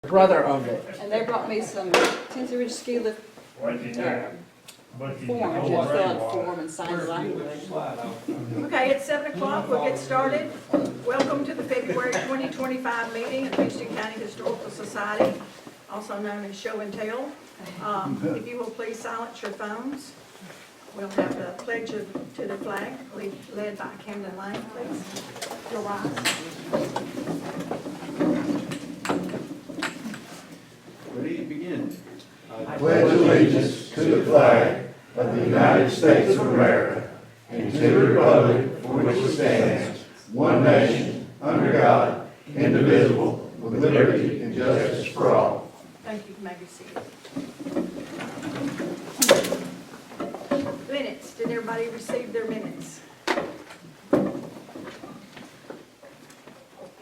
brother owned it. And they brought me some Tennessee Ridge ski lift form, just fill out the form and sign the language. Okay, it's 7 o'clock, we'll get started. Welcome to the February 2025 meeting of Houston County Historical Society, also known as Show and Tell. If you will please silence your phones. We'll have the pledge to the flag, led by Camden Lane, please. You'll rise. Ready to begin? I pledge allegiance to the flag of the United States of America and to the republic for which it stands, one nation, under God, indivisible, with liberty and justice for all. Thank you, you may be seated. Minutes, did everybody receive their minutes?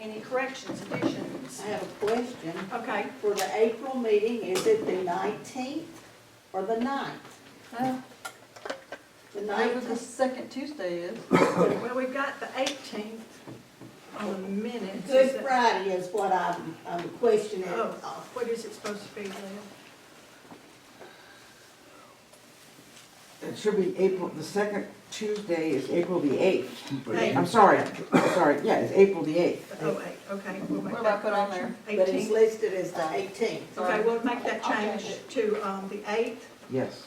Any corrections, additions? I have a question. Okay, For the April meeting, is it the 19th or the 9th? The Whatever the 9th? second Tuesday is. well, we've got the 18th on the minutes. Good Is it- Friday is what I'm questioning. Oh, what is it supposed to be, Leah? It should be April, the second Tuesday is April the 8th. Eight. I'm sorry, yeah, it's April the 8th. Oh, 8, okay. We'll make What do I that put on correction. But it's 18th. listed as the 18th. Okay, we'll make that I'll change change it. to the 8th. Yes.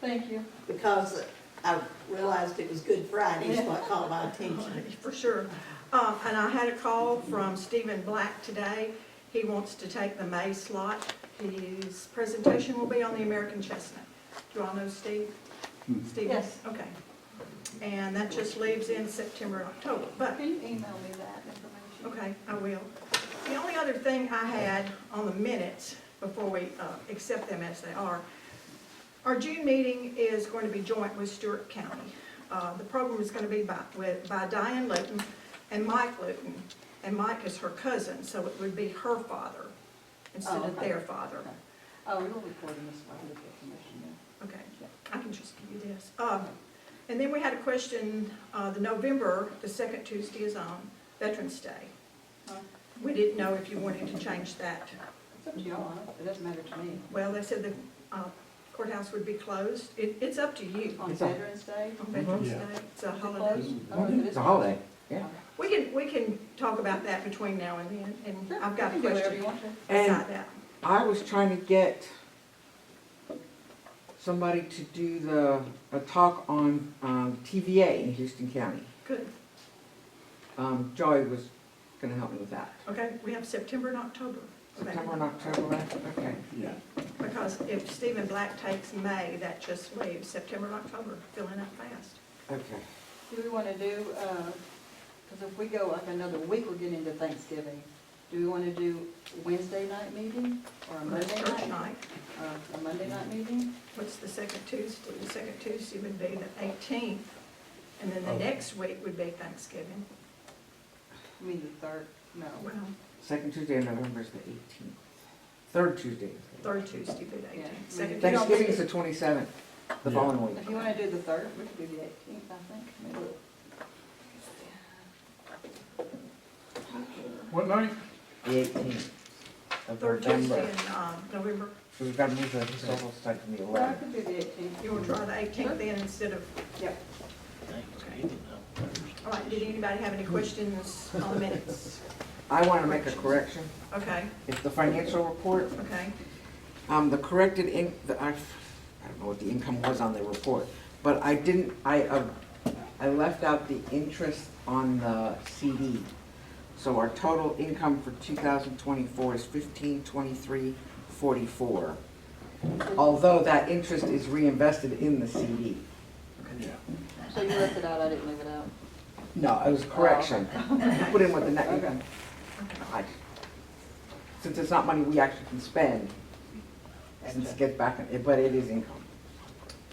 Thank you. Because I realized it was Good Friday, so it caught my attention. For sure. And I had a call from Stephen Black today. He wants to take the May slot. His presentation will be on the American chestnut. Do you all know Steve? Steve? Yes. Okay. And that just leaves in September and October, but, Can you email me that information? okay, I will. The only other thing I had on the minutes, before we accept them as they are, our June meeting is going to be joint with Stewart County. The program is going to be by Diane Luton and Mike Luton, and Mike is her cousin, so it would be her father instead of okay. their father. Okay. Oh, you'll record this, I will get permission then. Okay, I can just give you this. And then we had a question, the November, the second Tuesday is on Veterans Day. We didn't know if you wanted to change that. It's up to y'all, it doesn't matter to me. Well, they said the courthouse would be closed. It's up to you. On It's on. Veterans Day? On Veterans Yeah. Day, it's a Is it holiday. closed? Oh, it is It's a holiday, yeah. Okay. We can talk about that between now and then, and Sure, I've got a you can do whatever question you want to. And beside that. I was trying to get somebody to do a talk on TVA in Houston County. Good, Joey was gonna help me with that. okay, we have September and October. September and October, right? Okay. Yeah. Because if Stephen Black takes May, that just leaves September and October, filling up fast. Okay. Do we want to do, because if we go like another week, we're getting into Thanksgiving. Do we want to do Wednesday night meeting or a That's Monday church night? night. Or a Monday night meeting? What's the second Tuesday? The second Tuesday would be the 18th, and then the Okay. next week would be Thanksgiving. I mean, the third, no. Well, Second Tuesday in November is the 18th. Third Tuesday is the 18th. third Tuesday would be the Yeah. 18th. Second Thanksgiving Tuesday. is the 27th, the Yeah. following week. If you want to do the third, we could do the 18th, I think. Maybe. What night? The 18th of Third Tuesday November. in November. So we've got to move the historical site from the Well, I 11th. could do the 18th. You will try the 18th then instead of, Yep. okay. All right, did anybody have any questions on the minutes? I want to make a correction. Okay, It's the financial report. okay. The corrected I don't know what the income was on the report, but I didn't, I left out the interest on the CD. So our total income for 2024 is 1523.44. Although that interest is reinvested in the CD. Yeah. So you left it out, I didn't leave it out. No, it was correction. Put in with the net Okay. income. Since it's not money we actually can spend, since it gets back, but it is income.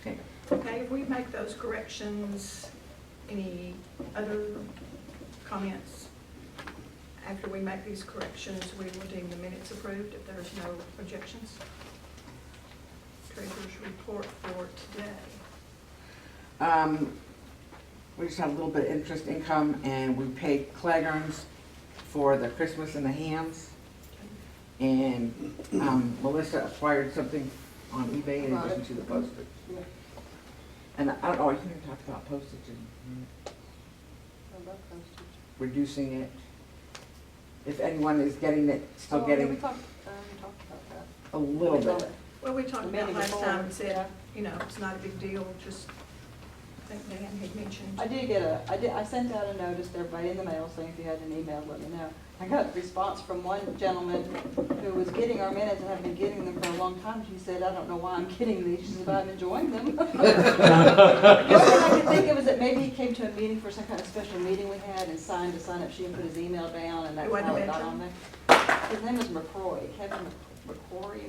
Okay. Okay, if we make those corrections, any other comments? After we make these corrections, we will deem the minutes approved if there's no objections. Treasurer's report for today. We just had a little bit of interest income and we paid Claggerns for the Christmas and the hams. And Melissa acquired something on eBay in addition to the postage. Yeah. And I don't know, I think we talked about postage and I love postage. reducing it. If anyone is getting it, still Oh, getting we talked about that. a little bit. Well, we talked The about meeting last before, time and said, yeah. you know, it's not a big deal, just, I think Dan had mentioned. I did get I sent out a notice to everybody in the mail saying if you had an email, let me know. I got a response from one gentleman who was getting our minutes and had been getting them for a long time. She said, I don't know why I'm getting these. She said, I'm enjoying them. The only thing I could think of was that maybe he came to a meeting for some kind of special meeting we had and signed a sign-up sheet and put his email down, and that's It wasn't how a it got veteran? on there. His name is McCrory, Kevin McCrory.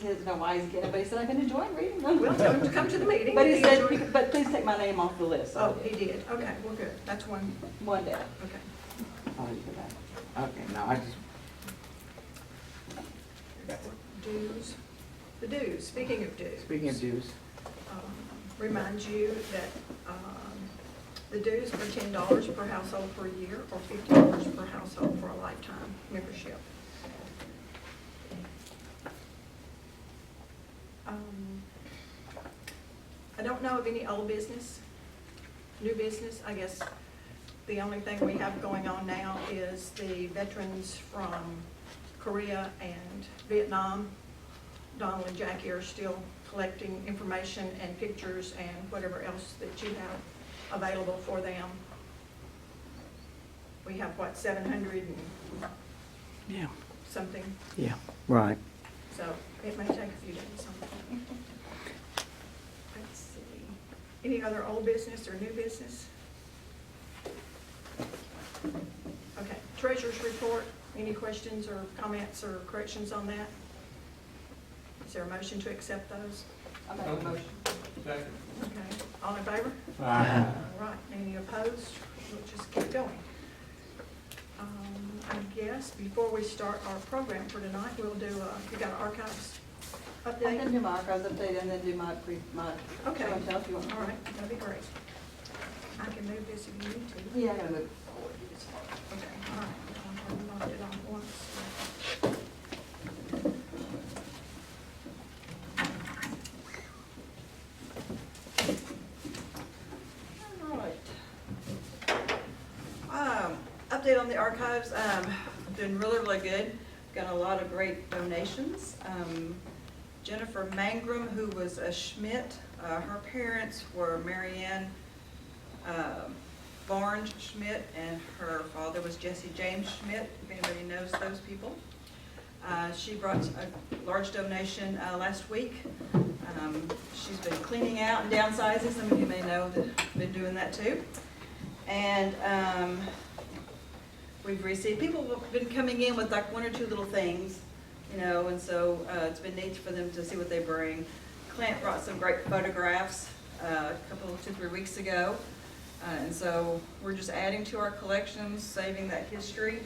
He doesn't know why he's getting it, but he said, I've been enjoying reading them. We'll tell him to come to the meeting. But he If enjoyed said, it. but please take my name off the list. So Oh, he did, okay, well, good, that's one, one day. okay. I'll leave it at that. Okay, no, I just, Dues, the dues, speaking of dues. speaking of dues, Remind you that the dues are $10 per household per year or $50 per household for a lifetime membership. I don't know of any old business, new business. I guess the only thing we have going on now is the veterans from Korea and Vietnam. Donald and Jackie are still collecting information and pictures and whatever else that you have available for them. We have, what, 700 and yeah, something, yeah, right. so it may take a few days. Let's see. Any other old business or new business? Okay, treasurer's report. Any questions or comments or corrections on that? Is there a motion to accept those? I make a motion. Second. Okay, all in favor? Aye. All right, any opposed? We'll just keep going. I guess before we start our program for tonight, we'll do, you got an archives I update? can do my archives update and then do my Okay. show and tell if you want. All right, that'd be great. I can move this if you need to. Yeah, I gotta move forward. Okay, all right. I'll mark it on once. All right. Update on the archives, doing really, really good. Got a lot of great donations. Jennifer Mangrum, who was a Schmidt, her parents were Marianne Barnes Schmidt, and her father was Jesse James Schmidt, if anybody knows those people. She brought a large donation last week. She's been cleaning out and downsizing. Some of you may know that I've been doing that too. And we've received, people have been coming in with like one or two little things, you know, and so it's been neat for them to see what they bring. Clint brought some great photographs a couple, 2-3 weeks ago. And so we're just adding to our collections, saving that history.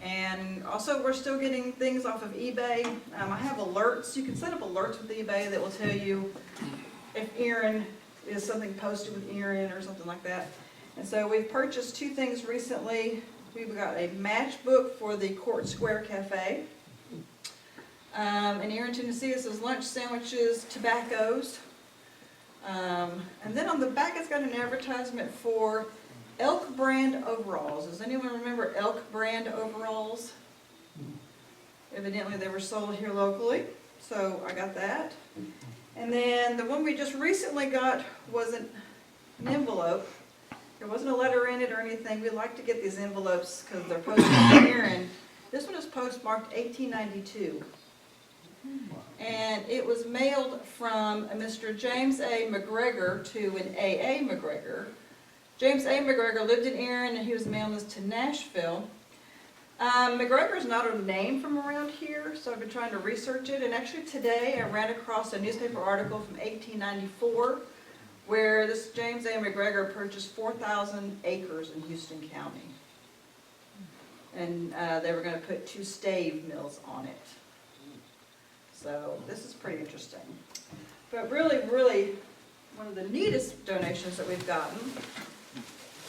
And also we're still getting things off of eBay. I have alerts. You can set up alerts with eBay that will tell you if Erin is something posted with Erin or something like that. And so we've purchased 2 things recently. We've got a matchbook for the Court Square Cafe. In Erin, Tennessee, it says lunch, sandwiches, tobaccos. And then on the back it's got an advertisement for Elk brand overalls. Does anyone remember Elk brand overalls? Evidently they were sold here locally, so I got that. And then the one we just recently got was an envelope. There wasn't a letter in it or anything. We like to get these envelopes because they're postmarked here, and this one is postmarked 1892. And it was mailed from a Mr. James A. McGregor to an A.A. McGregor. James A. McGregor lived in Erin, and he was mailing this to Nashville. McGregor is not a name from around here, so I've been trying to research it. And actually today I ran across a newspaper article from 1894 where this James A. McGregor purchased 4,000 acres in Houston County. And they were going to put 2 stave mills on it. So this is pretty interesting. But really, really, one of the neatest donations that we've gotten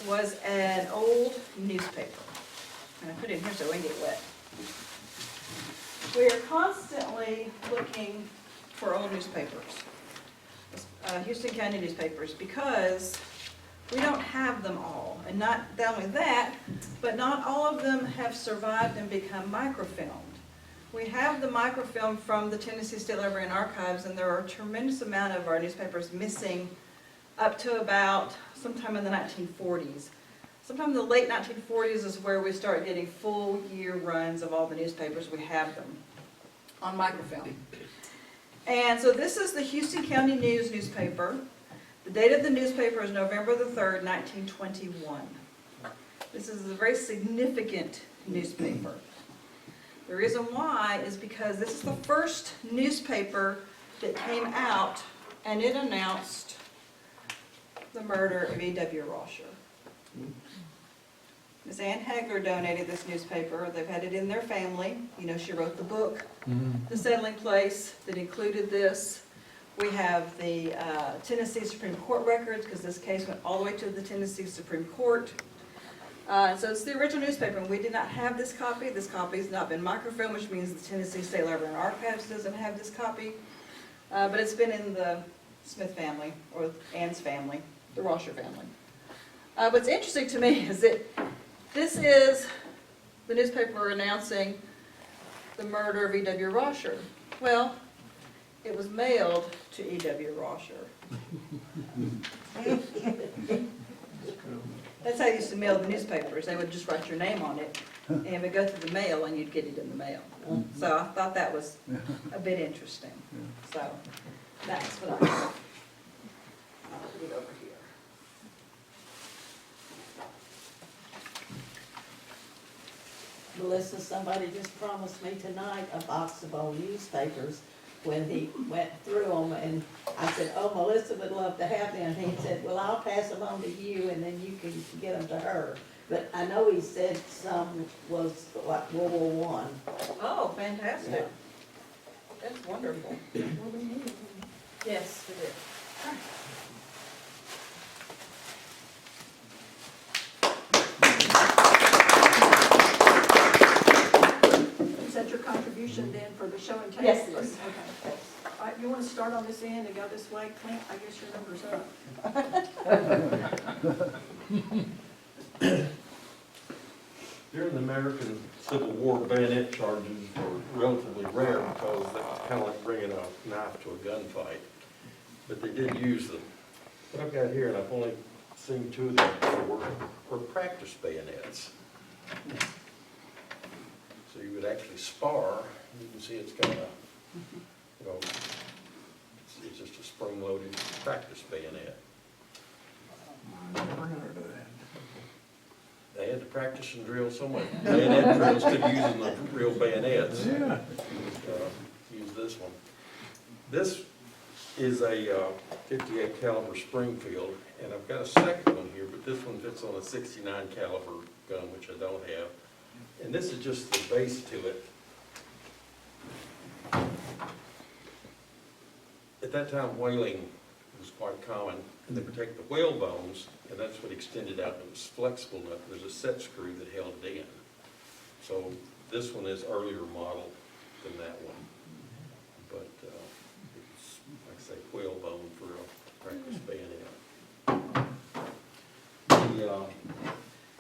was an old newspaper. And I put it in here so it wouldn't get wet. We are constantly looking for old newspapers, Houston County newspapers, because we don't have them all. And not only that, but not all of them have survived and become microfilmed. We have the microfilm from the Tennessee State Library and Archives, and there are a tremendous amount of our newspapers missing up to about sometime in the 1940s. Sometime in the late 1940s is where we start getting full year runs of all the newspapers. We have them on microfilm. And so this is the Houston County News newspaper. The date of the newspaper is November the 3rd, 1921. This is a very significant newspaper. The reason why is because this is the first newspaper that came out and it announced the murder of E.W. Rosher. Ms. Ann Hagler donated this newspaper. They've had it in their family. You know, she wrote the book, The Settling Place, that included this. We have the Tennessee Supreme Court records, because this case went all the way to the Tennessee Supreme Court. So it's the original newspaper, and we did not have this copy. This copy has not been microfilmed, which means the Tennessee State Library and Archives doesn't have this copy. But it's been in the Smith family, or Ann's family, the Rosher family. What's interesting to me is that this is the newspaper announcing the murder of E.W. Rosher. Well, it was mailed to E.W. Rosher. That's how they used to mail the newspapers. They would just write your name on it, and it would go through the mail, and you'd get it in the mail. So I thought that was a bit interesting. So that's what I put it over here. Melissa, somebody just promised me tonight a box of old newspapers when he went through them, and I said, oh, Melissa would love to have them. And he said, well, I'll pass them on to you, and then you can get them to her. But I know he said some was like World War I. Oh, fantastic. Yeah. That's wonderful. Yes, it is. Is that your contribution then for the show and tell? Yes, it is. Okay. All right, you want to start on this end and go this way, Clint? I guess your number's up. During the American Civil War, bayonet charges were relatively rare because it's kind of like bringing a knife to a gunfight. But they did use them. What I've got here, and I've only seen two of them before, were practice bayonets. So you would actually spar. You can see it's got a, you know, it's just a spring-loaded practice bayonet. Never heard of that. They had to practice and drill so much bayonet drills to using the real bayonets. Yeah. Use this one. This is a 58 caliber Springfield, and I've got a second one here, but this one fits on a 69 caliber gun, which I don't have. And this is just the base to it. At that time, whaling was quite common, and they would take the whale bones, and that's what extended out. It was flexible enough. There's a set screw that held it in. So this one is earlier model than that one. But it's, like I say, whale bone for a practice bayonet.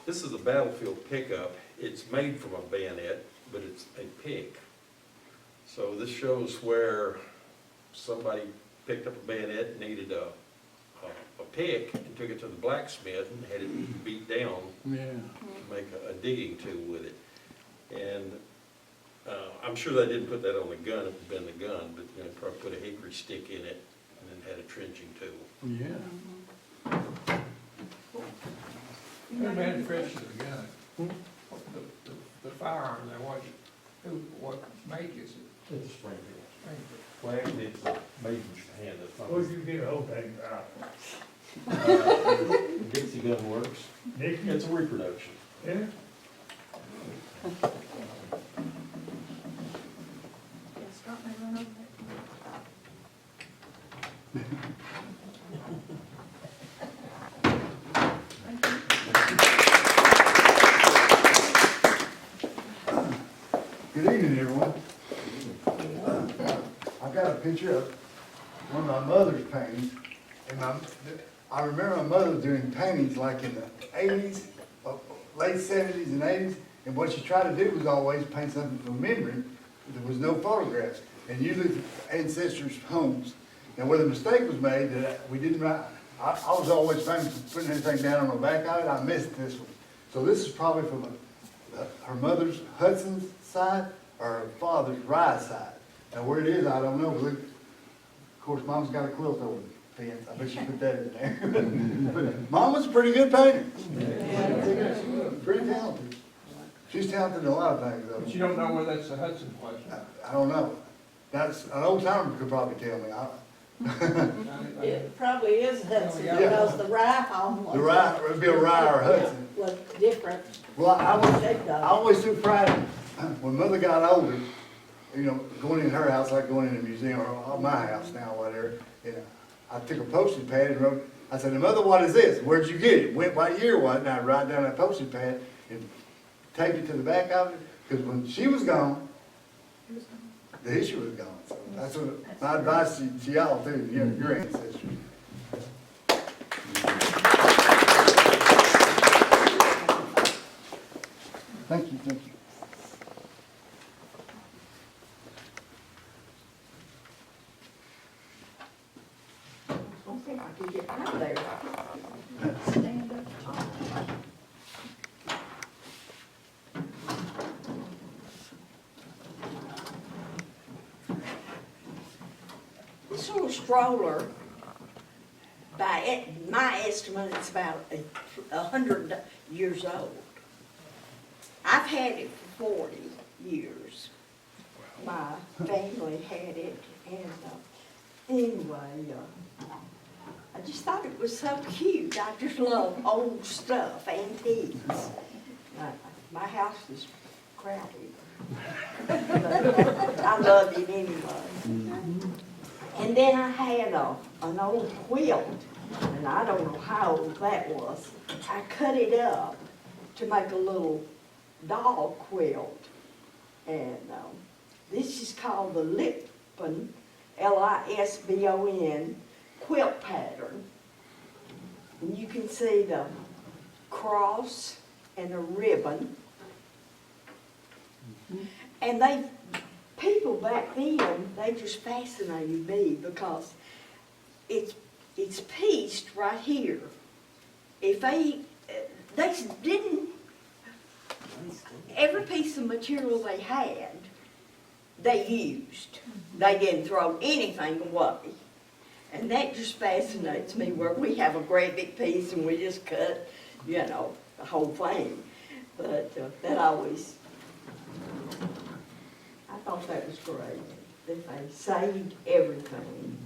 This is a battlefield pickup. It's made from a bayonet, but it's a pick. So this shows where somebody picked up a bayonet, needed a pick, and took it to the blacksmith and had it beat down Yeah. to make a digging tool with it. And I'm sure they didn't put that on the gun if it had been the gun, but you know, probably put a hickory stick in it and then had a trenching tool. Yeah. You Who know, manufactured the gun? The firearm there, what make is it? It's a Springfield. Springfield. Well, actually, it's made from Japan. That's not. Where'd you get a hold of that? Dixie Gun Works. Nicky? It's a reproduction. Yeah? Yeah, Scott may run over there. Thank you. Good evening, everyone. I've got a picture of one of my mother's paintings, and I remember my mother doing paintings like in the 80s, late 70s and 80s, and what she tried to do was always paint something from memory. There was no photographs, and usually ancestors' homes. Now, where the mistake was made, that we didn't write, I was always famous for putting anything down on the back of it, I missed this one. So this is probably from her mother's Hudson's side, or her father's Rye side. Now, where it is, I don't know, but look, of course, Mom's got a quilt over the fence, I bet she put that in there. But Mom was a pretty good painter. Pretty talented. She's talented in a lot of things, though. But you don't know where that's the Hudson place? I don't know. That's, an old timer could probably tell me. It probably is Hudson, Yeah. because the Rye home was. The Rye, it would be a Rye or Hudson. Was different. Well, I always took pride in, when Mother got older, you know, going in her house, like going in a museum, or my house now, whatever, you know, I took a postage pad and wrote, I said, Mother, what is this? Where'd you get it? What year was it? And I'd write down that postage pad and take it to the back of it, because when she was gone, the issue was gone. So that's what my advice to y'all too, your ancestors. Thank you, thank you. I think I could get out there. Stand up. This little stroller, my estimate, it's about 100 years old. I've had it for 40 years. My family had it, and anyway, I just thought it was so cute. I just love old stuff, antiques. My house is crowded. But I love it anyway. And then I had an old quilt, and I don't know how old that was. I cut it up to make a little doll quilt. And this is called the Lisbon, Lisbon quilt pattern. And you can see the cross and a ribbon. And people back then, they just fascinated me because it's pieced right here. If they didn't, every piece of material they had, they used. They didn't throw anything away. And that just fascinates me, where we have a great big piece and we just cut, you know, the whole thing. But that always, I thought that was great, that they saved everything.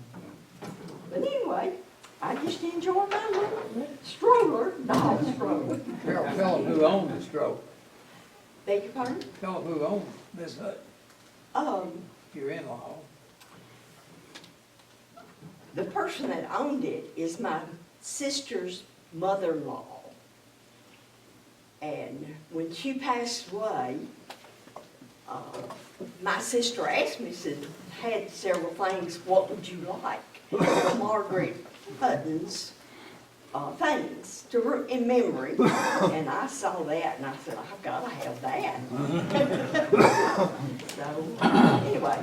But anyway, I just enjoy my little stroller, doll stroller. Tell them who owned the stroke. Beg your pardon? Tell them who owned this hut, your in-law. The person that owned it is my sister's mother-in-law. And when she passed away, my sister asked me, said, had several things, what would you like? Margaret Hutton's things in memory. And I saw that and I said, I've got to have that. So, anyway,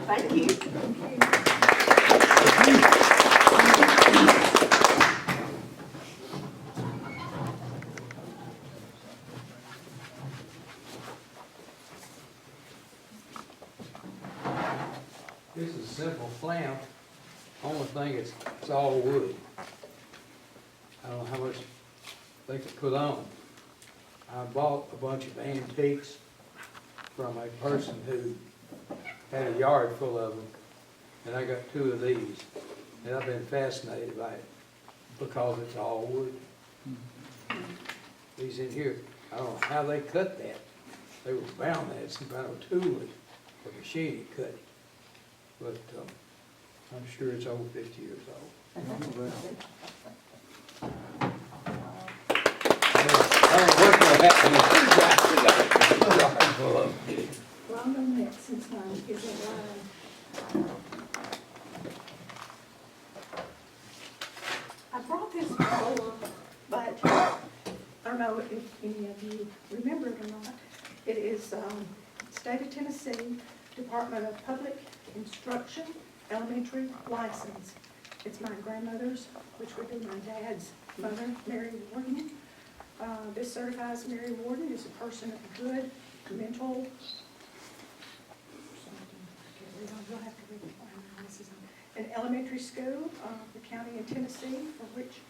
thank you. This is a simple flam. Only thing is, it's all wood. I don't know how much they could put on. I bought a bunch of antiques from a person who had a yard full of them, and I got 2 of these. And I've been fascinated by it because it's all wood. These in here, I don't know how they cut that. They were bound that some kind of tool or machine cut it. But I'm sure it's over 50 years old. I don't know what's gonna happen. remember it or not. It is State of Tennessee Department of Public Instruction Elementary License. It's my grandmother's, which would be my dad's mother, Mary Warden. This certifies Mary Warden is a person of good mental. You'll have to read it. This is an elementary school, the county in Tennessee, for which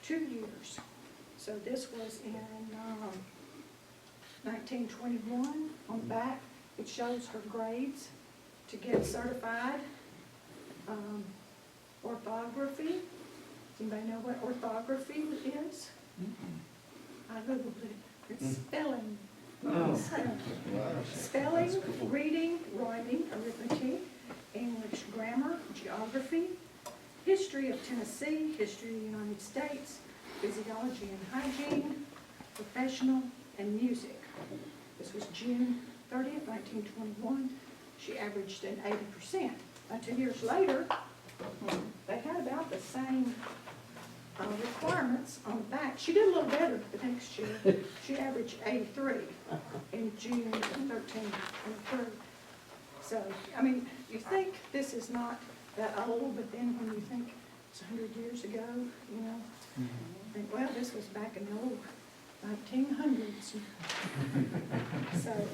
2 years. So this was in 1921. On the back, it shows her grades to get certified. Orthography. Anybody know what orthography is? I Googled it. It's spelling. Spelling, reading, writing, arithmetic, English grammar, geography, history of Tennessee, history of the United States, physiology and hygiene, professional, and music. This was June 30th, 1921. She averaged an 80%. 2 years later, they had about the same requirements on the back. She did a little better the next year. She averaged 83 in June 13th. So, I mean, you think this is not that old, but then when you think it's 100 years ago, you know, think, well, this was back in the old 1900s. So,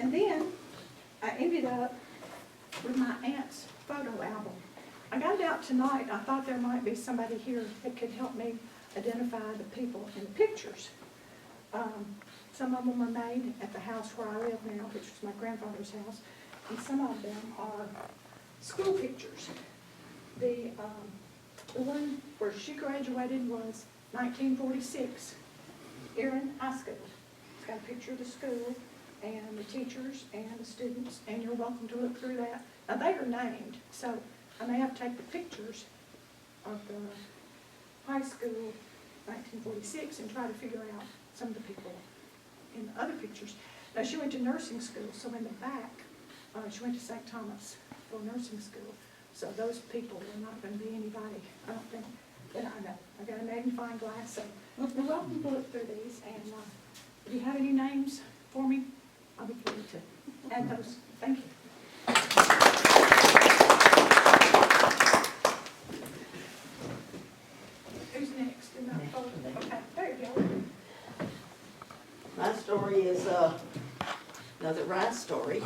and then I ended up with my aunt's photo album. I got it out tonight. I thought there might be somebody here that could help me identify the people in the pictures. Some of them are made at the house where I live now, which is my grandfather's house, and some of them are school pictures. The one where she graduated was 1946, Erin High School. It's got a picture of the school and the teachers and the students, and you're welcome to look through that. Now, they are named, so I may have to take the pictures of the high school 1946 and try to figure out some of the people in the other pictures. Now, she went to nursing school, so in the back, she went to St. Thomas for nursing school. So those people are not going to be anybody, I don't think, that I know. I got a magnifying glass, so you're welcome to look through these. And if you have any names for me, I'll be glad to add those. Thank you. Who's next in that photo? Okay, there you go. My story is another ride story.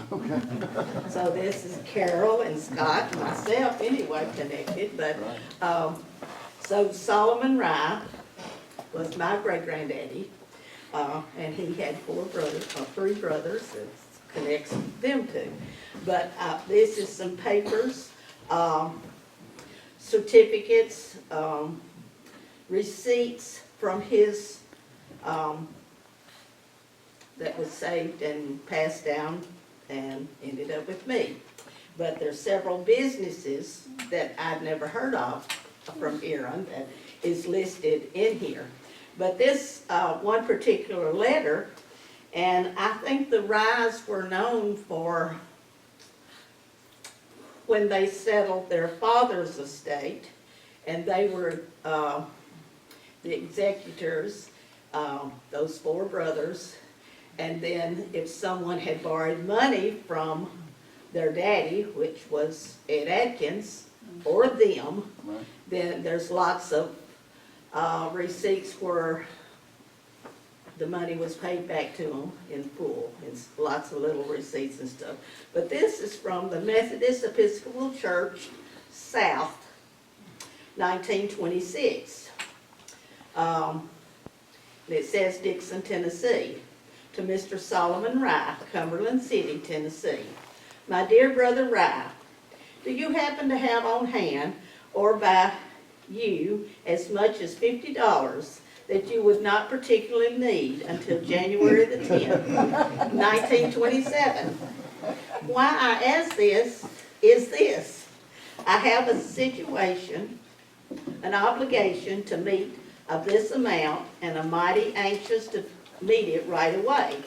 So this is Carol and Scott and myself anyway connected, but so Solomon Rye was my great-granddaddy, and he had three brothers that connects them two. But this is some papers, certificates, receipts from his that was saved and passed down and ended up with me. But there's several businesses that I've never heard of from Erin that is listed in here. But this one particular letter, and I think the Ryes were known for when they settled their father's estate, and they were the executors, those four brothers. And then if someone had borrowed money from their daddy, which was Ed Atkins, or them, then there's lots of receipts where the money was paid back to them in full. It's lots of little receipts and stuff. But this is from the Methodist Episcopal Church South, 1926. It says Dixon, Tennessee. To Mr. Solomon Rye, Cumberland City, Tennessee. My dear brother Rye, do you happen to have on hand or by you as much as $50 that you would not particularly need until January the 10th, 1927? Why I ask this is this. I have a situation, an obligation to meet of this amount, and I'm mighty anxious to meet it right away.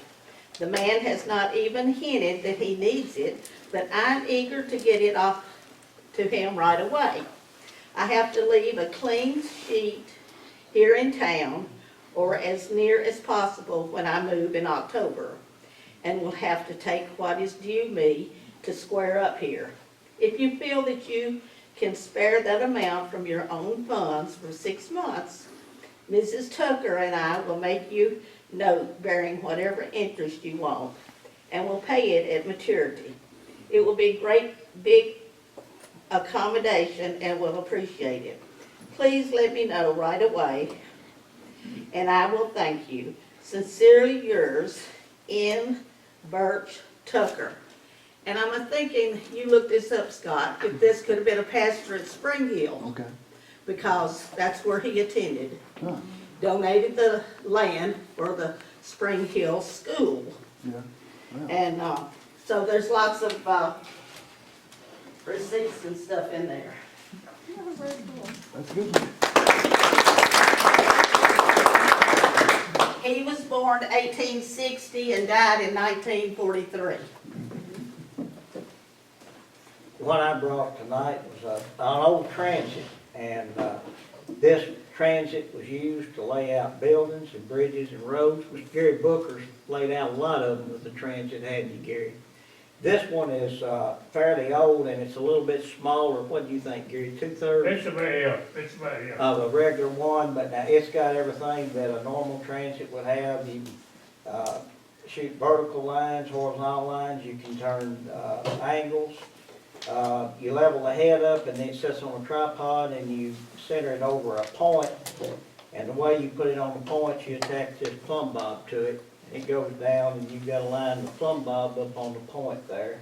The man has not even hinted that he needs it, but I'm eager to get it off to him right away. I have to leave a clean sheet here in town or as near as possible when I move in October, and will have to take what is due me to square up here. If you feel that you can spare that amount from your own funds for 6 months, Mrs. Tucker and I will make you note bearing whatever interest you want, and will pay it at maturity. It will be great big accommodation and will appreciate it. Please let me know right away, and I will thank you. Sincerely yours, N. Birch Tucker. And I'm thinking, you looked this up, Scott, if this could have been a pastor at Spring Hill, Okay. because that's where he attended. Huh. Donated the land for the Spring Hill School. Yeah. Wow. And so there's lots of receipts and stuff in there. That's a good one. He was born 1860 and died in 1943. What I brought tonight was an old transit, and this transit was used to lay out buildings and bridges and roads, which Gary Booker's laid out a lot of them with the transit, hadn't you, Gary? This one is fairly old, and it's a little bit smaller. What do you think, Gary? 2/3? It's about, yeah. Of a regular one, but now it's got everything that a normal transit would have. You shoot vertical lines, horizontal lines, you can turn angles. You level the head up, and then it sits on a tripod, and you center it over a point. And the way you put it on the point, you attach this plumb bob to it. It goes down, and you've got to line the plumb bob up on the point there.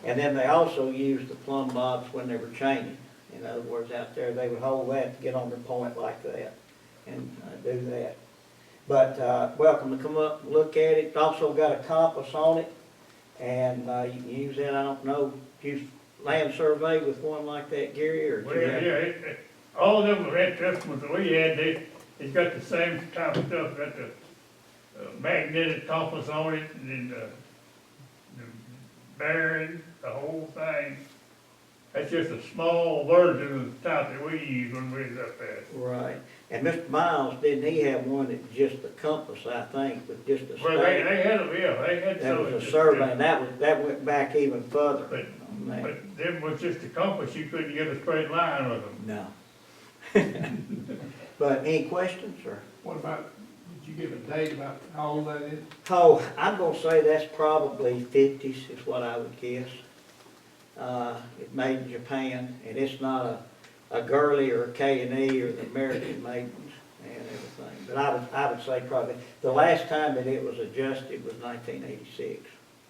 And then they also use the plumb bobs when they were chaining. In other words, out there, they would hold that to get on their point like that and do that. But welcome to come up and look at it. It's also got a compass on it, and you can use that, I don't know, use land survey with one like that, Gary, or? Well, yeah, all of them were estimates that we had, it's got the same type of stuff, got the magnetic compass on it, and then the bearing, the whole thing. That's just a small version of the type that we use when we was up there. Right. And Mr. Miles, didn't he have one that's just the compass, I think, with just a Well, they stake? had they had That some. was a survey, and that went back even further But, on that. but them was just a compass, you couldn't get a straight line with them. No. But any questions, or? What about, did you give a date about how old that is? Oh, I'm gonna say that's probably 50s is what I would guess. It's made in Japan, and it's not a Gurley or a K&E or the American maidens and everything. But I would say probably, the last time that it was adjusted was 1986.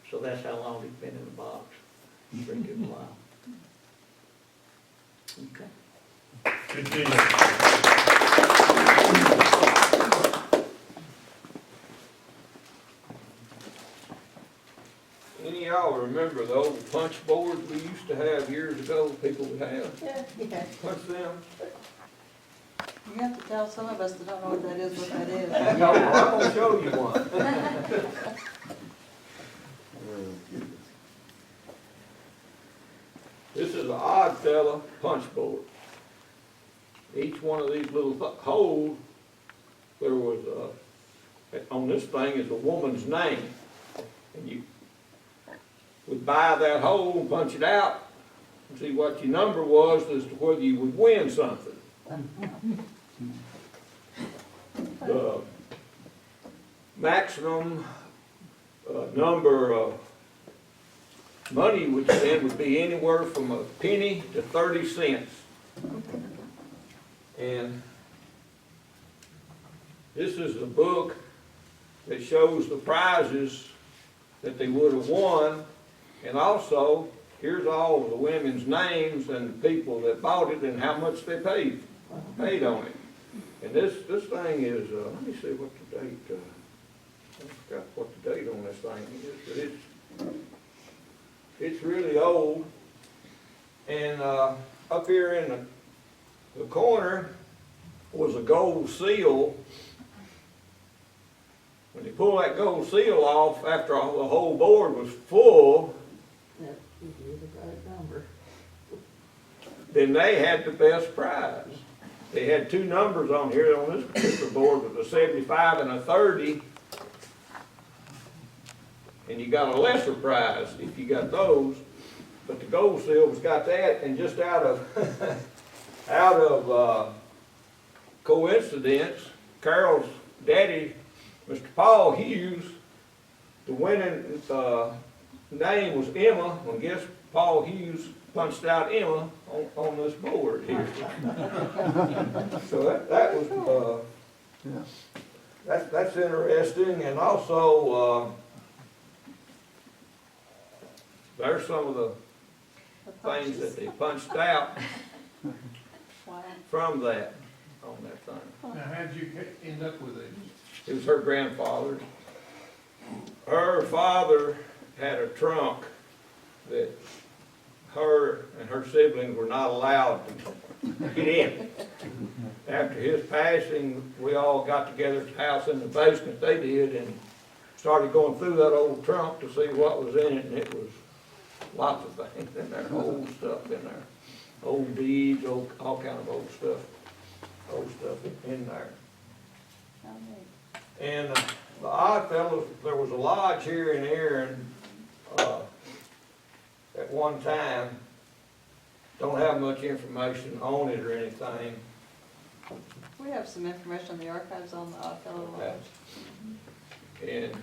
So that's how long it's been in the box, for a good while. Okay. Good deal. Any of y'all remember the old punch boards we used to have years ago, people would have? Yeah. Punch them? You have to tell some of us that don't know what that is, what that is. No, I'm gonna show you one. This is an odd fella punch board. Each one of these little holes, there was on this thing is a woman's name. And you would buy that hole and punch it out and see what your number was as to whether you would win something. The maximum number of money you would spend would be anywhere from a penny to 30 cents. And this is the book that shows the prizes that they would have won. And also, here's all the women's names and the people that bought it and how much they paid on it. And this thing is, let me see what the date, I forgot what the date on this thing is, but it's really old. And up here in the corner was a gold seal. When they pull that gold seal off after the whole board was full, That would be the right number. then they had the best prize. they had two numbers on here on this particular board, with a 75 and a 30. And you got a lesser prize if you got those, but the Gold Silver's got that, and just out of, coincidence, Carol's daddy, Mr. Paul Hughes, the winning, name was Emma. Well, guess Paul Hughes punched out Emma on this board here. So that was, that's interesting, and also, there's some of the things that they punched out Wow. from that, on that thing. Now, how'd you end up with it? It was her grandfather. Her father had a trunk that her and her siblings were not allowed to get in. After his passing, we all got together at the house in the basement, they did, and started going through that old trunk to see what was in it, and it was lots of things in there, old stuff in there. Old deeds, all kind of old stuff in there. How neat. And the Odd Fellows, there was a lodge here in Erin, at one time. Don't have much information on it or anything. We have some information on the archives on the Oddfellow Lodge. And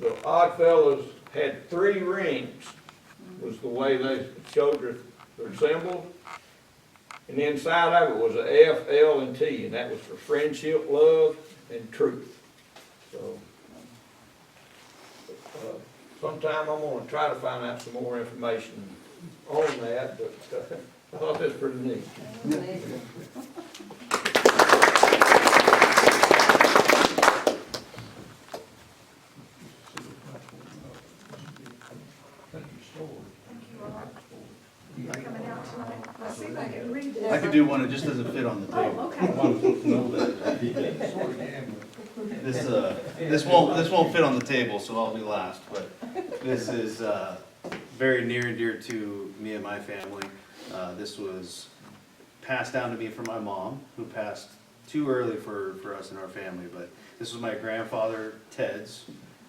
the Odd Fellows had 3 rings, was the way they showed their symbol. And inside of it was a F, L, and T, and that was for friendship, love, and truth. So, sometime I'm gonna try to find out some more information on that, but I thought that's pretty neat. Neat. Coming out tonight. Let's see if I can read I could do one, it just doesn't fit on the table. Oh, okay. This won't fit on the table, so I'll be last, but this is, very near and dear to me and my family. This was passed down to me from my mom, who passed too early for us and our family, but this was my grandfather Ted's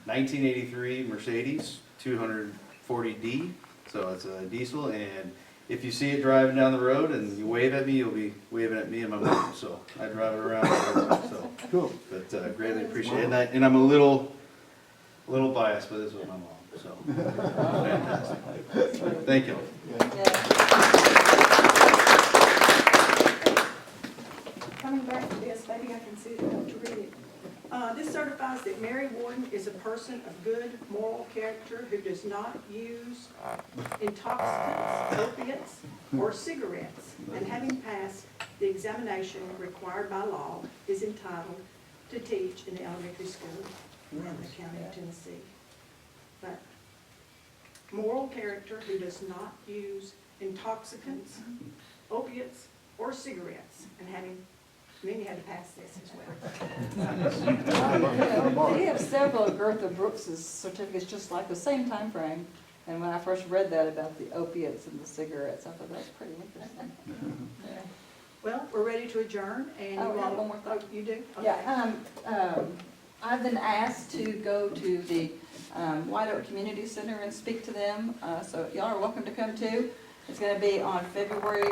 1983 Mercedes 240D, so it's a diesel, and if you see it driving down the road and you wave at me, you'll be waving at me and my mom, so I drive it around, so. Cool. But greatly appreciate it, and I'm a little biased, but this was my mom, so. Fantastic. Thank you. Coming back to this, maybe I can see it, don't you read it. This certifies that Mary Warden is a person of good moral character who does not use intoxicants, opiates, or cigarettes, and having passed the examination required by law, is entitled to teach in the elementary school around the county of Tennessee. But moral character who does not use intoxicants, opiates, or cigarettes, and having, then you had to pass this as well. We have several of Gertha Brooks's certificates just like the same time frame. And when I first read that about the opiates and the cigarettes, I thought that's pretty interesting. Yeah. Well, we're ready to adjourn, and you Oh, want, one more thing. oh, you do? Okay. Yeah, I've been asked to go to the White Oak Community Center and speak to them, so y'all are welcome to come too. It's gonna be on Friday, February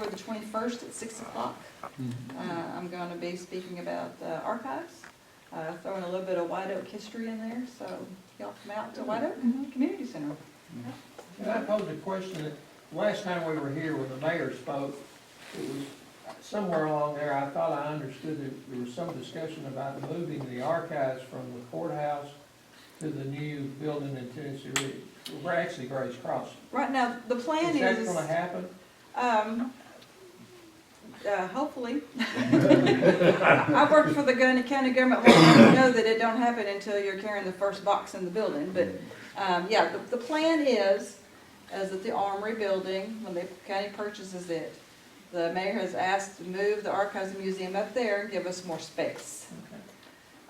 the 21st at 6 o'clock. I'm gonna be speaking about the archives, throwing a little bit of White Oak history in there, so y'all come out to White Oak Community Center. Can I pose a question? That last time we were here when the mayor spoke, it was somewhere along there, I thought I understood that there was some discussion about moving the archives from the courthouse to the new building in Tennessee Ridge. We're actually Grace Cross. Right now, the plan Is that is, gonna happen? hopefully. I've worked for the county government long enough to know that it don't happen until you're carrying the first box in the building, but, yeah, the plan is that the Armory building, when the county purchases it, the mayor has asked to move the Archives and Museum up there and give us more space.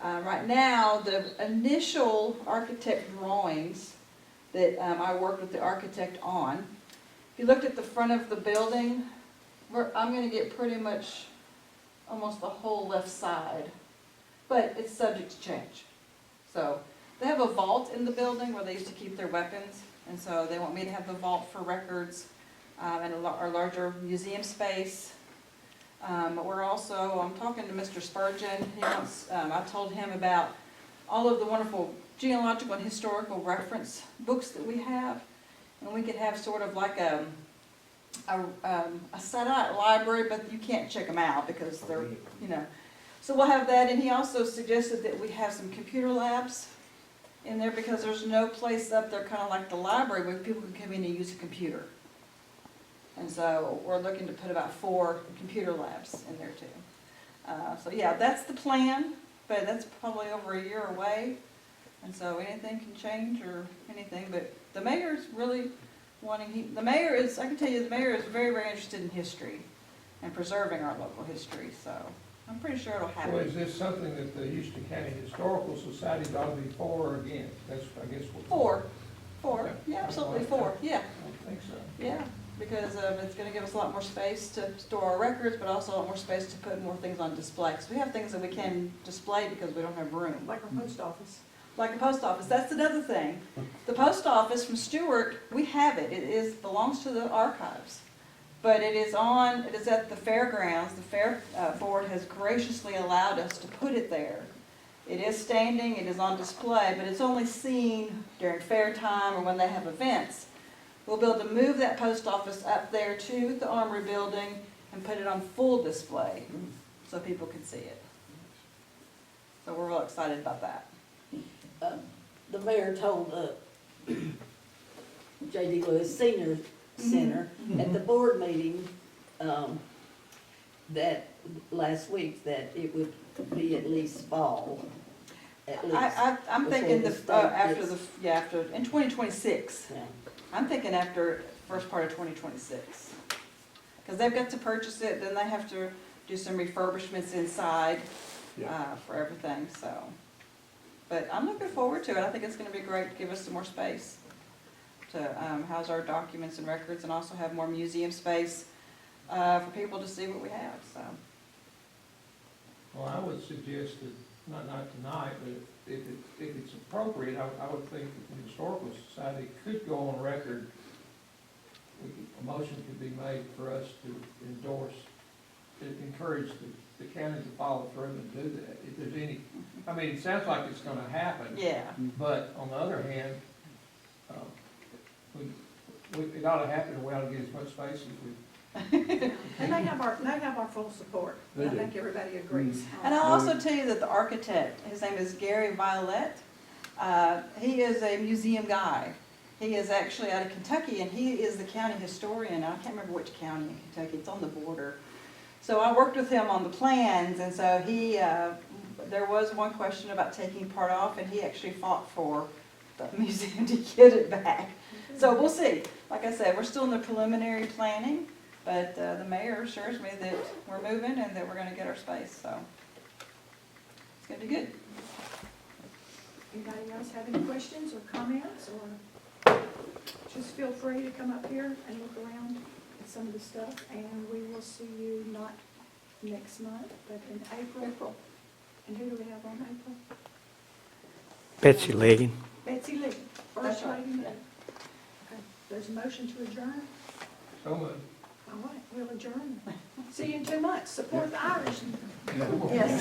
Right now, the initial architect drawings that I worked with the architect on, if you looked at the front of the building, I'm gonna get pretty much almost the whole left side, but it's subject to change. So they have a vault in the building where they used to keep their weapons, and so they want me to have the vault for records and a larger museum space. We're also, I'm talking to Mr. Spurgeon. He wants, I told him about all of the wonderful genealogical and historical reference books that we have, and we could have sort of like a satellite library, but you can't check them out because they're, you know. So we'll have that, and he also suggested that we have some computer labs in there because there's no place up there, kind of like the library, where people can come in and use a computer. And so we're looking to put about 4 computer labs in there too. So yeah, that's the plan, but that's probably over a year away. And so anything can change or anything, but the mayor's really wanting, the mayor is, I can tell you, the mayor is very, very interested in history and preserving our local history, so I'm pretty sure it'll So happen. is this something that the Houston County Historical Society ought to be for or against? That's, I guess, what. 4, Okay. yeah, absolutely 4, yeah. I don't think so. Yeah, because it's gonna give us a lot more space to store our records, but also a lot more space to put more things on display. Because we have things that we can display because we don't have room. Like our post office. Like the post office, that's another thing. The post office from Stewart, we have it, belongs to the archives. But it is at the fairgrounds, the fair board has graciously allowed us to put it there. It is standing, it is on display, but it's only seen during fair time or when they have events. We'll be able to move that post office up there to the Armory building and put it on full display so people can see it. So we're real excited about that. The mayor told J.D. Lewis Senior Center at the board meeting that last week that it would be at least fall. At least. I'm before thinking the the, state after, in 2026. Yeah. I'm thinking after first part of 2026. Because they've got to purchase it, then they have to do some refurbishments inside for everything, so. But I'm looking forward to it. I think it's gonna be great to give us some more space to house our documents and records and also have more museum space for people to see what we have, so. Well, I would suggest that, not tonight, but if it's appropriate, I would think that the Historical Society could go on record. A motion could be made for us to endorse, to encourage the county to follow through and do that. If there's any, I mean, it sounds like it's gonna happen. Yeah. But on the other hand, it ought to happen, and we ought to get as much space as we. And they have our full support. I think everybody agrees. And I'll also tell you that the architect, his name is Gary Violet, he is a museum guy. He is actually out of Kentucky, and he is the county historian. I can't remember which county in Kentucky, it's on the border. So I worked with him on the plans, and so there was one question about taking part off, and he actually fought for the museum to get it back. So we'll see. Like I said, we're still in the preliminary planning, but the mayor assures me that we're moving and that we're gonna get our space, so it's gonna be good. Anybody else have any questions or comments, or just feel free to come up here and look around at some of the stuff, and we will see you not next month, but in April. And who do we have on April? Betsy Lee. Betsy Lee, First That's right. Lady. Okay, there's a motion to adjourn. So moved. All right, we'll adjourn. See you in 2 months. Support the Irish. Yeah. Yes.